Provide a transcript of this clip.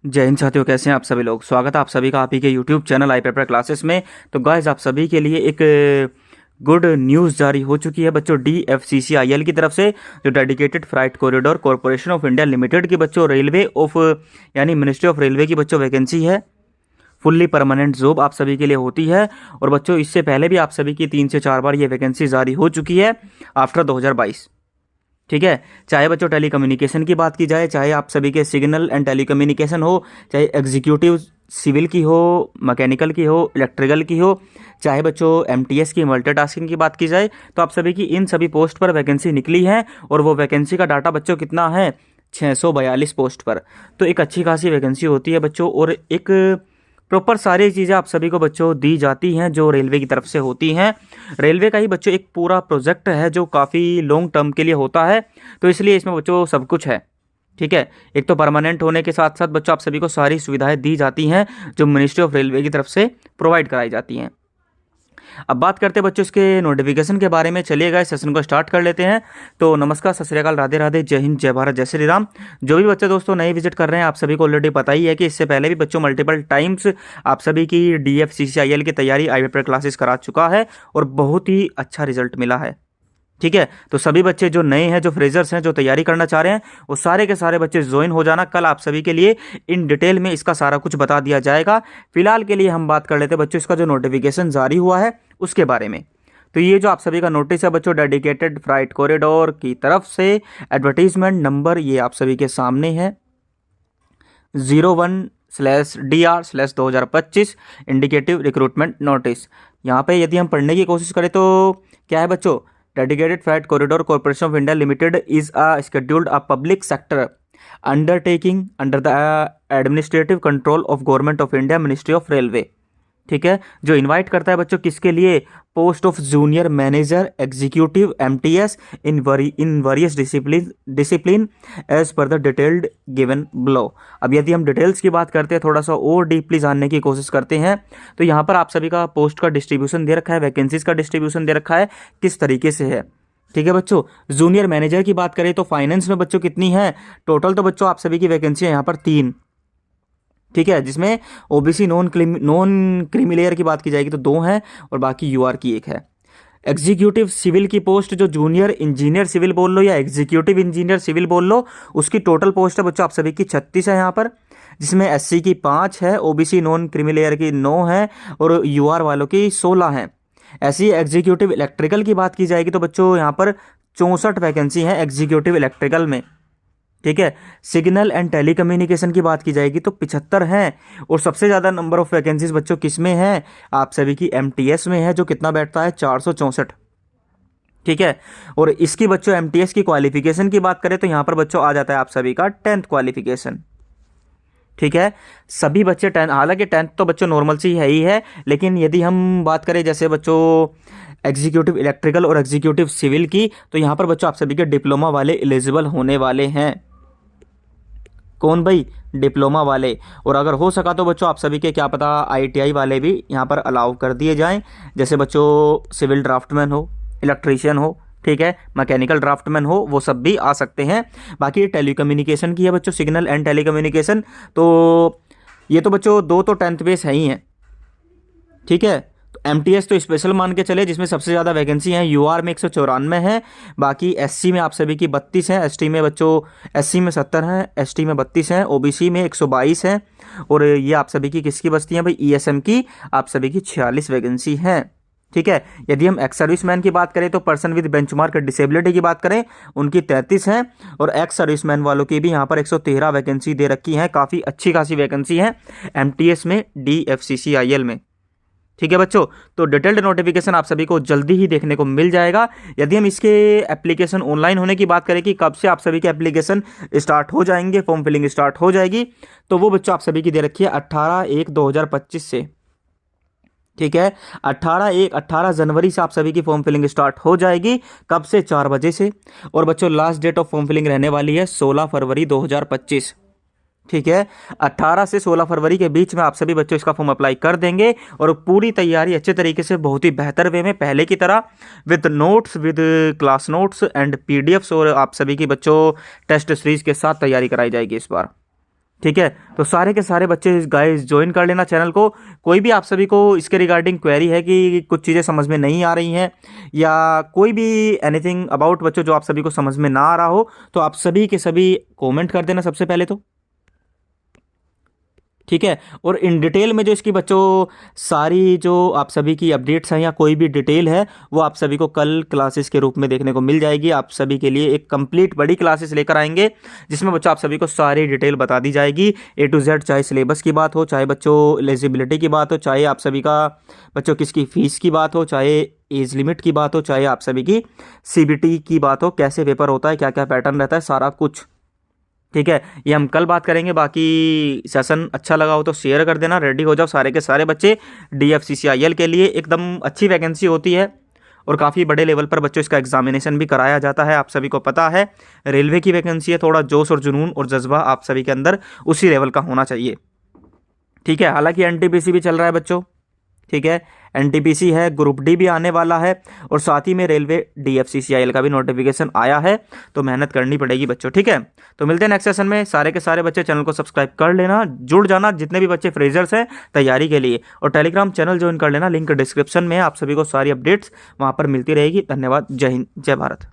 जय हिंद साथियों, कैसे हैं आप सभी लोग। स्वागत है आप सभी का आप ही के यूट्यूब चैनल आई पेपर क्लासेस में। तो गाइस, आप सभी के लिए एक गुड न्यूज़ जारी हो चुकी है बच्चों DFCCIL की तरफ से, जो dedicated freight corridor corporation of India limited की बच्चों रेलवे ऑफ यानी मिनिस्ट्री ऑफ रेलवे की बच्चों वैकेंसी है। फुल्ली परमानेंट जॉब आप सभी के लिए होती है। और बच्चों, इससे पहले भी आप सभी की 3 से 4 बार ये वैकेंसी जारी हो चुकी है आफ्टर 2022। ठीक है, चाहे बच्चों टेली कम्युनिकेशन की बात की जाए, चाहे आप सभी के सिग्नल एंड टेली कम्युनिकेशन हो, चाहे एग्जीक्यूटिव सिविल की हो, मैकेनिकल की हो, इलेक्ट्रिकल की हो, चाहे बच्चों MTS की मल्टीटास्किंग की बात की जाए, तो आप सभी की इन सभी पोस्ट पर वैकेंसी निकली है। और वो वैकेंसी का डाटा बच्चों कितना है, 642 पोस्ट पर। तो एक अच्छी खासी वैकेंसी होती है बच्चों, और एक प्रॉपर सारी चीज़ें आप सभी को बच्चों दी जाती हैं जो रेलवे की तरफ से होती हैं। रेलवे का ही बच्चों एक पूरा प्रोजेक्ट है जो काफ़ी लॉन्ग टर्म के लिए होता है, तो इसलिए इसमें बच्चों सब कुछ है। ठीक है, एक तो परमानेंट होने के साथ साथ बच्चों आप सभी को सारी सुविधाएं दी जाती हैं जो मिनिस्ट्री ऑफ रेलवे की तरफ से प्रोवाइड कराई जाती हैं। अब बात करते हैं बच्चों इसके नोटिफिकेशन के बारे में। चलिएगा इस सेशन को स्टार्ट कर लेते हैं। तो नमस्कार, सत श्री अकाल, राधे राधे, जय हिंद, जय भारत, जय श्री राम। जो भी बच्चे दोस्तों नए विजिट कर रहे हैं, आप सभी को ऑलरेडी पता ही है कि इससे पहले भी बच्चों मल्टीपल टाइम्स आप सभी की DFCCIL की तैयारी आई पेपर क्लासेस करा चुका है और बहुत ही अच्छा रिजल्ट मिला है। ठीक है, तो सभी बच्चे जो नए हैं, जो फ्रेजर्स हैं, जो तैयारी करना चाह रहे हैं, वो सारे के सारे बच्चे ज्वाइन हो जाना। कल आप सभी के लिए इन डिटेल में इसका सारा कुछ बता दिया जाएगा। फिलहाल के लिए हम बात कर लेते हैं बच्चों इसका जो नोटिफिकेशन जारी हुआ है उसके बारे में। तो ये जो आप सभी का नोटिस है बच्चों डेडिकेटेड फ्राइट कॉरिडोर की तरफ से, एडवर्टीजमेंट नंबर ये आप सभी के सामने है 01/DR/2025 इंडिकेटिव रिक्रूटमेंट नोटिस। यहाँ पे यदि हम पढ़ने की कोशिश करें तो क्या है बच्चों, dedicated freight corridor corporation of India limited is a scheduled a public sector undertaking under the administrative control of government of India ministry of railway. ठीक है, जो इनवाइट करता है बच्चों किसके लिए, post of junior manager executive MTS in various discipline as per the detailed given below. अब यदि हम डिटेल्स की बात करते हैं, थोड़ा सा और डीपली जानने की कोशिश करते हैं, तो यहाँ पर आप सभी का पोस्ट का डिस्ट्रीब्यूशन दे रखा है, वैकेंसीज का डिस्ट्रीब्यूशन दे रखा है, किस तरीके से है। ठीक है बच्चों, जूनियर मैनेजर की बात करें तो फाइनेंस में बच्चों कितनी है, टोटल तो बच्चों आप सभी की वैकेंसी है यहाँ पर 3। ठीक है, जिसमें OBC नॉन क्रीमी लेयर की बात की जाएगी तो 2 हैं और बाकी UR की 1 है। एग्जीक्यूटिव सिविल की पोस्ट जो जूनियर इंजीनियर सिविल बोल लो या एग्जीक्यूटिव इंजीनियर सिविल बोल लो, उसकी टोटल पोस्ट है बच्चों आप सभी की 36 है यहाँ पर, जिसमें SC की 5 है, OBC नॉन क्रीमी लेयर की 9 है और UR वालों की 16 है। ऐसी एग्जीक्यूटिव इलेक्ट्रिकल की बात की जाएगी तो बच्चों यहाँ पर 64 वैकेंसी है एग्जीक्यूटिव इलेक्ट्रिकल में। ठीक है, सिग्नल एंड टेली कम्युनिकेशन की बात की जाएगी तो 75 हैं। और सबसे ज़्यादा नंबर ऑफ वैकेंसीज बच्चों किस में है, आप सभी की MTS में है, जो कितना बैठता है 464। ठीक है, और इसकी बच्चों MTS की क्वालिफिकेशन की बात करें तो यहाँ पर बच्चों आ जाता है आप सभी का 10th क्वालिफिकेशन। ठीक है, सभी बच्चे 10, हालांकि 10th तो बच्चों नॉर्मल सी है ही है, लेकिन यदि हम बात करें जैसे बच्चों एग्जीक्यूटिव इलेक्ट्रिकल और एग्जीक्यूटिव सिविल की, तो यहाँ पर बच्चों आप सभी के डिप्लोमा वाले एलिजिबल होने वाले हैं। कौन भाई, डिप्लोमा वाले। और अगर हो सका तो बच्चों आप सभी के क्या पता ITI वाले भी यहाँ पर अलाउ कर दिए जाएं, जैसे बच्चों सिविल ड्राफ्टमैन हो, इलेक्ट्रीशियन हो, ठीक है, मैकेनिकल ड्राफ्टमैन हो, वो सब भी आ सकते हैं। बाकी टेलीकम्युनिकेशन की है बच्चों, सिग्नल एंड टेलीकम्युनिकेशन, तो ये तो बच्चों 2 तो 10th बेस है ही हैं। ठीक है, तो MTS तो स्पेशल मान के चले, जिसमें सबसे ज़्यादा वैकेंसी हैं। UR में 194 है, बाकी SC में आप सभी की 32 हैं, ST में बच्चों SC में 70 हैं, ST में 32 हैं, OBC में 122 हैं। और ये आप सभी की किसकी बस्ती हैं भाई, ESM की आप सभी की 46 वैकेंसी हैं। ठीक है, यदि हम एक्स सर्विसमैन की बात करें तो पर्सन विद बेंचमार्क डिसेबिलिटी की बात करें उनकी 33 हैं, और एक्स सर्विसमैन वालों की भी यहाँ पर 113 वैकेंसी दे रखी हैं। काफ़ी अच्छी खासी वैकेंसी है MTS में DFCCIL में। ठीक है बच्चों, तो डिटेल्ड नोटिफिकेशन आप सभी को जल्दी ही देखने को मिल जाएगा। यदि हम इसके एप्लीकेशन ऑनलाइन होने की बात करें कि कब से आप सभी के एप्लीकेशन स्टार्ट हो जाएंगे, फॉर्म फिलिंग स्टार्ट हो जाएगी, तो वो बच्चों आप सभी की दे रखी है 18/1/2025 से। ठीक है, 18 जनवरी से आप सभी की फॉर्म फिलिंग स्टार्ट हो जाएगी। कब से, 4 बजे से। और बच्चों last date of form filling रहने वाली है 16 फरवरी 2025। ठीक है, 18 से 16 फरवरी के बीच में आप सभी बच्चों इसका फॉर्म अप्लाई कर देंगे और पूरी तैयारी अच्छे तरीके से बहुत ही बेहतर वे में पहले की तरह with notes, with class notes and PDFs और आप सभी की बच्चों टेस्ट सीरीज के साथ तैयारी कराई जाएगी इस बार। ठीक है, तो सारे के सारे बच्चे गाइस ज्वाइन कर लेना चैनल को। कोई भी आप सभी को इसके रिगार्डिंग क्वेरी है कि कुछ चीज़ें समझ में नहीं आ रही हैं या कोई भी एनीथिंग अबाउट बच्चों जो आप सभी को समझ में ना आ रहा हो, तो आप सभी के सभी कमेंट कर देना सबसे पहले तो, ठीक है। और इन डिटेल में जो इसकी बच्चों सारी जो आप सभी की अपडेट्स हैं या कोई भी डिटेल है वो आप सभी को कल क्लासेस के रूप में देखने को मिल जाएगी। आप सभी के लिए एक कंप्लीट बड़ी क्लासेस लेकर आएंगे जिसमें बच्चों आप सभी को सारी डिटेल बता दी जाएगी A to Z, चाहे सिलेबस की बात हो, चाहे बच्चों एलिजिबिलिटी की बात हो, चाहे आप सभी का बच्चों किसकी फ़ीस की बात हो, चाहे एज लिमिट की बात हो, चाहे आप सभी की CBT की बात हो, कैसे पेपर होता है, क्या क्या पैटर्न रहता है, सारा कुछ, ठीक है। ये हम कल बात करेंगे। बाकी सेशन अच्छा लगा हो तो शेयर कर देना। रेडी हो जाओ सारे के सारे बच्चे DFCCIL के लिए। एकदम अच्छी वैकेंसी होती है और काफ़ी बड़े लेवल पर बच्चों इसका एग्जामिनेशन भी कराया जाता है, आप सभी को पता है। रेलवे की वैकेंसी है, थोड़ा जोश और जुनून और जज्बा आप सभी के अंदर उसी लेवल का होना चाहिए, ठीक है। हालांकि NTPC भी चल रहा है बच्चों, ठीक है। NTPC है, ग्रुप D भी आने वाला है और साथ ही में रेलवे DFCCIL का भी नोटिफिकेशन आया है, तो मेहनत करनी पड़ेगी बच्चों, ठीक है। तो मिलते हैं नेक्स्ट सेशन में। सारे के सारे बच्चे चैनल को सब्सक्राइब कर लेना, जुड़ जाना जितने भी बच्चे फ्रेजर्स हैं तैयारी के लिए, और टेलीग्राम चैनल ज्वाइन कर लेना, लिंक डिस्क्रिप्शन में है। आप सभी को सारी अपडेट्स वहाँ पर मिलती रहेगी। धन्यवाद। जय हिंद, जय भारत।